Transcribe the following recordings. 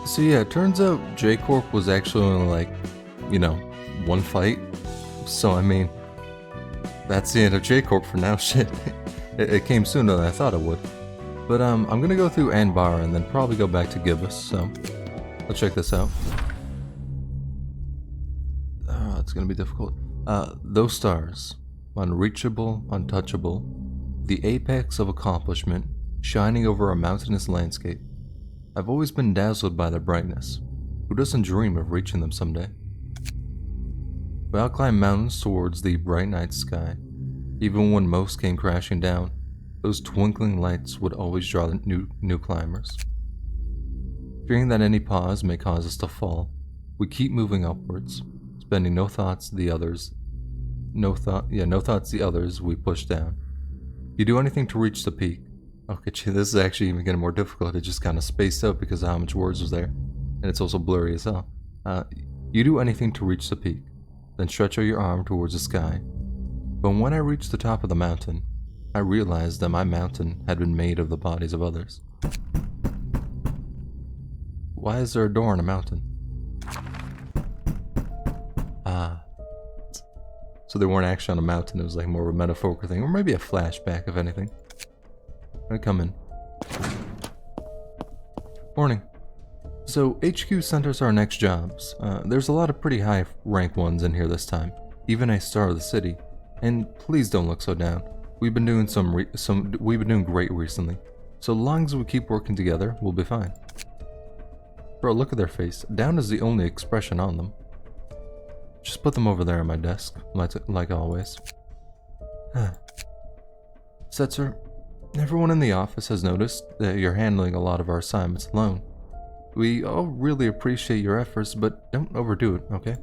So yeah, it turns out J-Corp was actually only like, one fight. So I mean, that's the end of J-Corp for now. Shit. It came sooner than I thought it would. But I'm gonna go through Anbara and then probably go back to Gibbous, so let's check this out. It's gonna be difficult. Those stars, unreachable, untouchable, the apex of accomplishment, shining over a mountainous landscape. I've always been dazzled by their brightness. Who doesn't dream of reaching them someday? We all climbed mountains towards the bright night sky. Even when most came crashing down, those twinkling lights would always draw new climbers. Fearing that any pause may cause us to fall, we keep moving upwards, spending no thoughts the others we push down. You do anything to reach the peak. Okay, this is actually even getting more difficult. It just kind of spaced out because of how much words was there, and it's also blurry as hell. You do anything to reach the peak, then stretch out your arm towards the sky. But when I reached the top of the mountain, I realized that my mountain had been made of the bodies of others. Why is there a door in a mountain? So they weren't actually on a mountain, it was like more of a metaphorical thing, or maybe a flashback, if anything. I come in. Morning. So HQ sent us our next jobs. There's a lot of pretty high rank ones in here this time, even a star of the city. And please don't look so down. We've been doing we've been doing great recently. So long as we keep working together, we'll be fine. Bro, look at their face. Down is the only expression on them. Just put them over there on my desk, like always. Setzer, everyone in the office has noticed that you're handling a lot of our assignments alone. We all really appreciate your efforts, but don't overdo it, okay?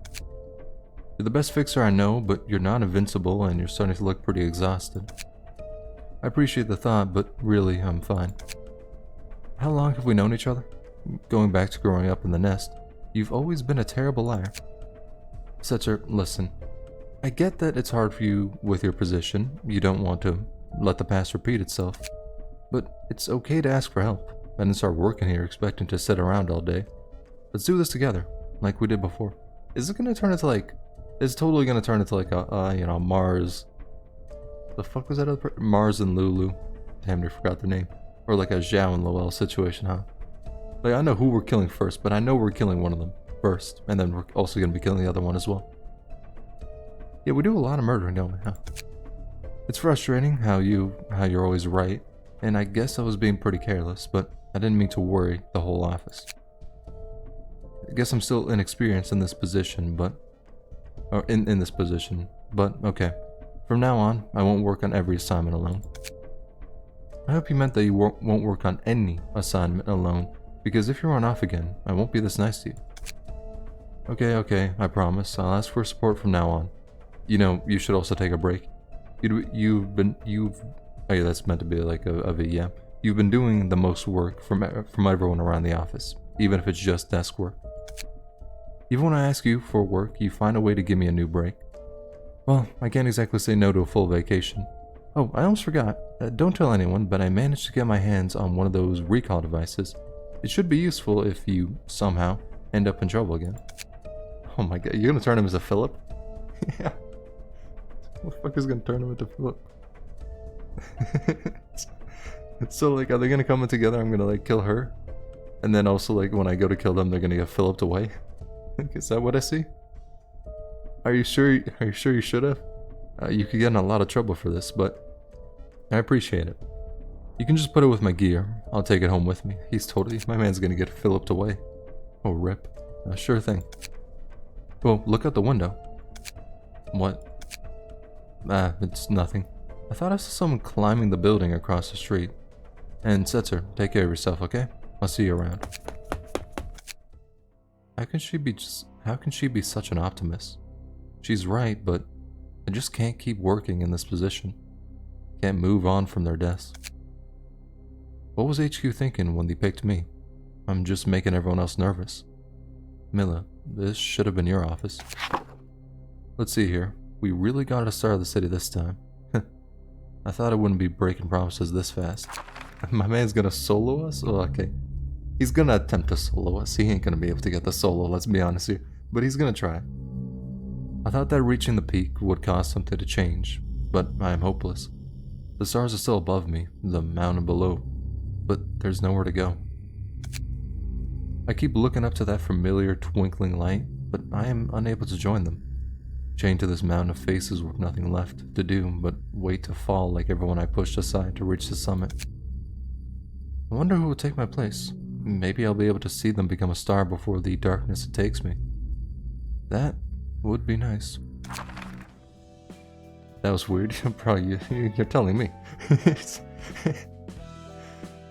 You're the best fixer I know, but you're not invincible and you're starting to look pretty exhausted. I appreciate the thought, but really, I'm fine. How long have we known each other? Going back to growing up in the nest, you've always been a terrible liar. Setzer, listen. I get that it's hard for you with your position. You don't want to let the past repeat itself. But it's okay to ask for help. I didn't start working here expecting to sit around all day. Let's do this together, like we did before. Is it gonna turn into like... It's totally gonna turn into like a, Mars... The fuck was that other person? Mars and Lulu. Damn, I forgot their name. Or like a Zhao and Lowell situation, huh? Like, I know who we're killing first, but I know we're killing one of them first. And then we're also gonna be killing the other one as well. Yeah, we do a lot of murdering, don't we, huh? It's frustrating how you're always right. And I guess I was being pretty careless, but I didn't mean to worry the whole office. I guess I'm still inexperienced in this position, but... Or in this position, but okay. From now on, I won't work on every assignment alone. I hope you meant that you won't work on any assignment alone, because if you run off again, I won't be this nice to you. Okay, I promise. I'll ask for support from now on. You know, you should also take a break. Oh yeah, that's meant to be like a V, yeah. You've been doing the most work from everyone around the office, even if it's just desk work. Even when I ask you for work, you find a way to give me a new break. Well, I can't exactly say no to a full vacation. Oh, I almost forgot. Don't tell anyone, but I managed to get my hands on one of those recall devices. It should be useful if you, somehow, end up in trouble again. Oh my god, you're gonna turn him as a Philip? Yeah. What the fuck is gonna turn him into Philip? So like, are they gonna come in together? I'm gonna like kill her? And then also like, when I go to kill them, they're gonna get Philip'd away? Is that what I see? Are you sure you should have? You could get in a lot of trouble for this, but I appreciate it. You can just put it with my gear. I'll take it home with me. My man's gonna get Philip'd away. Oh, rip. Sure thing. Well, look out the window. What? It's nothing. I thought I saw someone climbing the building across the street. And Setzer, take care of yourself, okay? I'll see you around. How can she be such an optimist? She's right, but I just can't keep working in this position. Can't move on from their desk. What was HQ thinking when they picked me? I'm just making everyone else nervous. Milla, this should have been your office. Let's see here. We really got a star of the city this time. I thought I wouldn't be breaking promises this fast. My man's gonna solo us? Oh, okay. He's gonna attempt to solo us. He ain't gonna be able to get the solo, let's be honest here. But he's gonna try. I thought that reaching the peak would cause something to change, but I am hopeless. The stars are still above me, the mountain below, but there's nowhere to go. I keep looking up to that familiar twinkling light, but I am unable to join them. Chained to this mountain of faces with nothing left to do but wait to fall like everyone I pushed aside to reach the summit. I wonder who will take my place. Maybe I'll be able to see them become a star before the darkness takes me. That would be nice. That was weird. Probably you're telling me.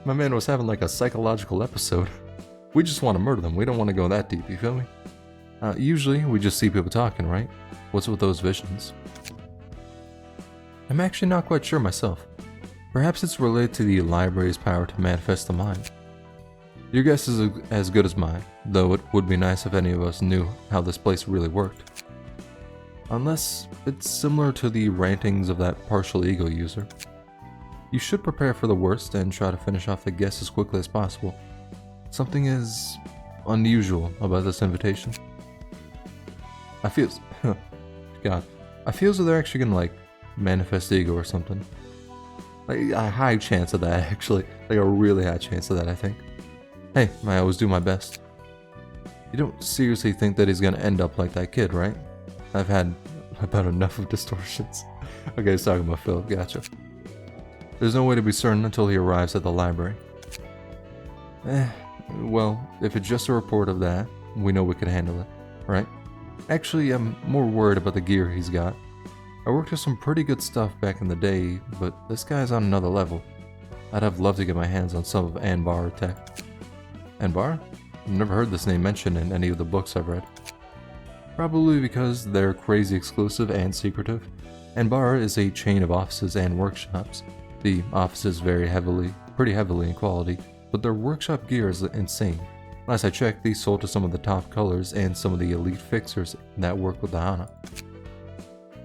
My man was having like a psychological episode. We just want to murder them. We don't want to go that deep, you feel me? Usually, we just see people talking, right? What's with those visions? I'm actually not quite sure myself. Perhaps it's related to the library's power to manifest the mind. Your guess is as good as mine, though it would be nice if any of us knew how this place really worked. Unless it's similar to the rantings of that partial ego user. You should prepare for the worst and try to finish off the guess as quickly as possible. Something is unusual about this invitation. I feel as though they're actually gonna like manifest ego or something. Like a high chance of that, actually. Like a really high chance of that, I think. Hey, I always do my best. You don't seriously think that he's gonna end up like that kid, right? I've had about enough of distortions. Okay, he's talking about Philip, gotcha. There's no way to be certain until he arrives at the library. Well, if it's just a report of that, we know we can handle it, right? Actually, I'm more worried about the gear he's got. I worked with some pretty good stuff back in the day, but this guy's on another level. I'd have loved to get my hands on some of Anbara tech. Anbara? I've never heard this name mentioned in any of the books I've read. Probably because they're crazy exclusive and secretive. Anbara is a chain of offices and workshops. The offices vary pretty heavily in quality, but their workshop gear is insane. Last I checked, these sold to some of the top colors and some of the elite fixers that work with the Hana.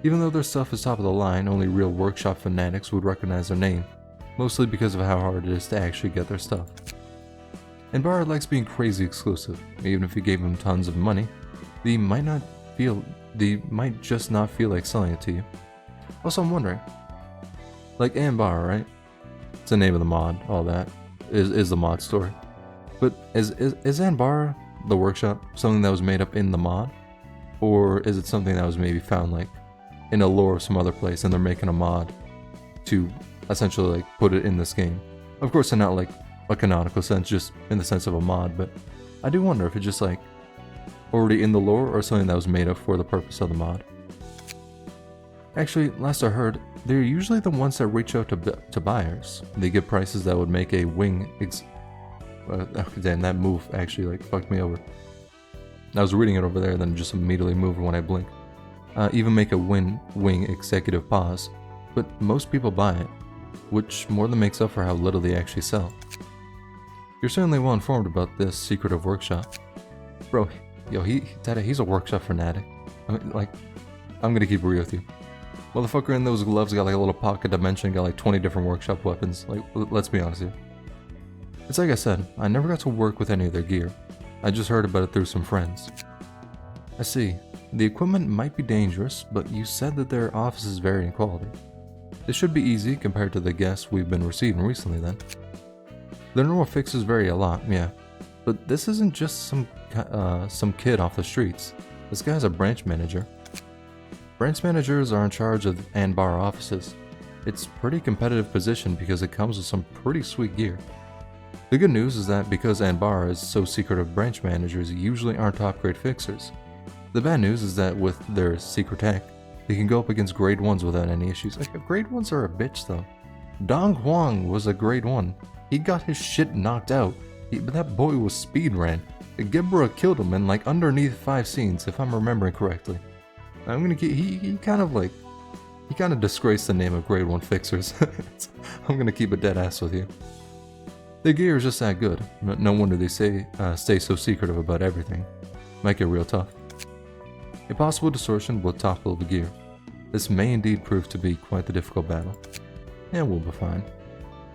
Even though their stuff is top of the line, only real workshop fanatics would recognize their name, mostly because of how hard it is to actually get their stuff. Anbara likes being crazy exclusive. Even if you gave them tons of money, they might just not feel like selling it to you. Also, I'm wondering, like Anbara, right? It's the name of the mod, all that is the mod story. But is Anbara, the workshop, something that was made up in the mod? Or is it something that was maybe found like in a lore of some other place and they're making a mod to essentially like put it in this game? Of course, not like a canonical sense, just in the sense of a mod, but I do wonder if it's just like already in the lore or something that was made up for the purpose of the mod. Actually, last I heard, they're usually the ones that reach out to buyers. They give prices that would make a wing damn, that move actually like fucked me over. I was reading it over there, then just immediately moved when I blinked. Even make a wing executive pause, but most people buy it, which more than makes up for how little they actually sell. You're certainly well informed about this secretive workshop. Bro, yo, he's a workshop fanatic. I mean, like, I'm gonna keep it real with you. Motherfucker in those gloves got like a little pocket dimension, got like 20 different workshop weapons. Like, let's be honest here. It's like I said, I never got to work with any of their gear. I just heard about it through some friends. I see. The equipment might be dangerous, but you said that their offices vary in quality. This should be easy compared to the guests we've been receiving recently then. Their normal fixes vary a lot, yeah. But this isn't just some kid off the streets. This guy's a branch manager. Branch managers are in charge of Anbara offices. It's a pretty competitive position because it comes with some pretty sweet gear. The good news is that because Anbara is so secretive, branch managers usually aren't top-grade fixers. The bad news is that with their secret tech, they can go up against grade 1s without any issues. Like, grade 1s are a bitch though. Dong Huang was a grade 1. He got his shit knocked out, but that boy was speed ran. Gebra killed him in like underneath 5 scenes, if I'm remembering correctly. I'm gonna keep, he kind of disgraced the name of grade 1 fixers. I'm gonna keep it dead ass with you. The gear is just that good. No wonder they stay so secretive about everything. Might get real tough. A possible distortion will topple the gear. This may indeed prove to be quite the difficult battle. And we'll be fine.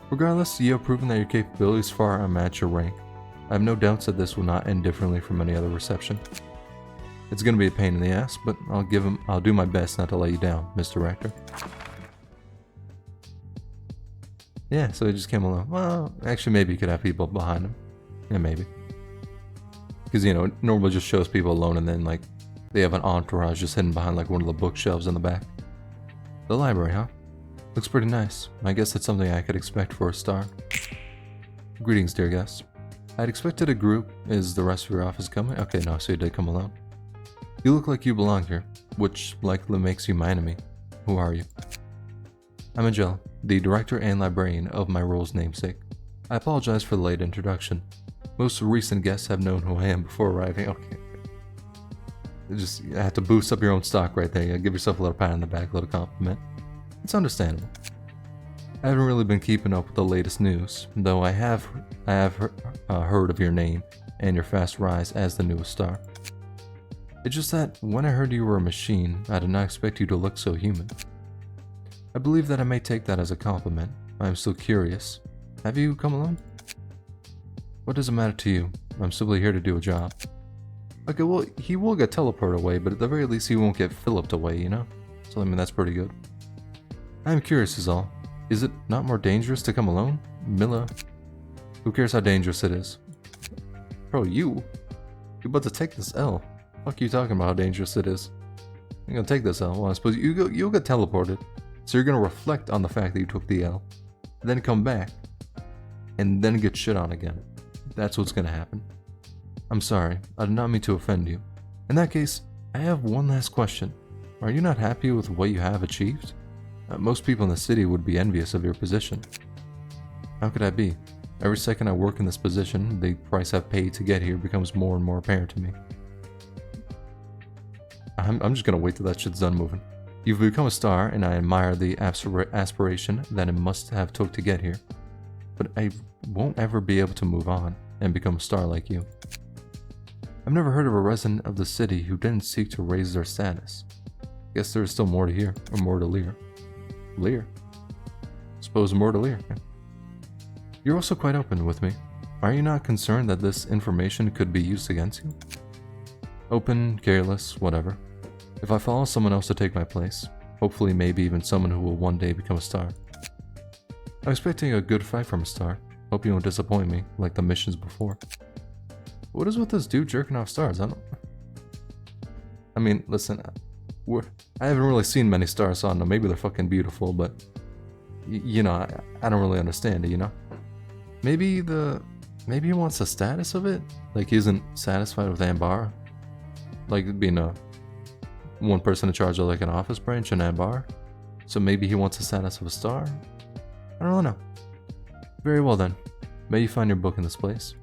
Regardless, you have proven that your capabilities far unmatch your rank. I have no doubts that this will not end differently from any other reception. It's gonna be a pain in the ass, but I'll do my best not to let you down, Mr. Rector. Yeah, so he just came alone. Well, actually, maybe he could have people behind him. Yeah, maybe. Because, you know, it normally just shows people alone and then, like, they have an entourage just hidden behind, like, one of the bookshelves in the back. The library, huh? Looks pretty nice. I guess that's something I could expect for a star. Greetings, dear guests. I'd expected a group. Is the rest of your office coming? Okay, no, so you did come alone. You look like you belong here, which likely makes you my enemy. Who are you? I'm Angela, the director and librarian of my role's namesake. I apologize for the late introduction. Most recent guests have known who I am before arriving. Okay. You have to boost up your own stock right there. You give yourself a little pat on the back, a little compliment. It's understandable. I haven't really been keeping up with the latest news, though I have heard of your name and your fast rise as the newest star. It's just that when I heard you were a machine, I did not expect you to look so human. I believe that I may take that as a compliment. I am still curious. Have you come alone? What does it matter to you? I'm simply here to do a job. Okay, well, he will get teleported away, but at the very least he won't get Phillipped away, you know? So, I mean, that's pretty good. I'm curious is all. Is it not more dangerous to come alone? Milla? Who cares how dangerous it is? Bro, you're about to take this L. Fuck you talking about how dangerous it is. You're gonna take this L. Well, I suppose you'll get teleported. So you're gonna reflect on the fact that you took the L, then come back, and then get shit on again. That's what's gonna happen. I'm sorry, I did not mean to offend you. In that case, I have one last question. Are you not happy with what you have achieved? Most people in the city would be envious of your position. How could I be? Every second I work in this position, the price I've paid to get here becomes more and more apparent to me. I'm just gonna wait till that shit's done moving. You've become a star, and I admire the aspiration that it must have took to get here. But I won't ever be able to move on and become a star like you. I've never heard of a resident of the city who didn't seek to raise their status. Guess there's still more to hear, or more to lear. Lear? Suppose more to lear. You're also quite open with me. Are you not concerned that this information could be used against you? Open, careless, whatever. If I follow someone else to take my place, hopefully maybe even someone who will one day become a star. I'm expecting a good fight from a star. Hope you won't disappoint me, like the missions before. What is with this dude jerking off stars? I mean, listen, I haven't really seen many stars, so I don't know, maybe they're fucking beautiful, but you know, I don't really understand it, you know? Maybe he wants the status of it? Like he isn't satisfied with Anbara? Like being one person in charge of like an office branch in Anbara? So maybe he wants the status of a star? I don't really know. Very well then. May you find your book in this place.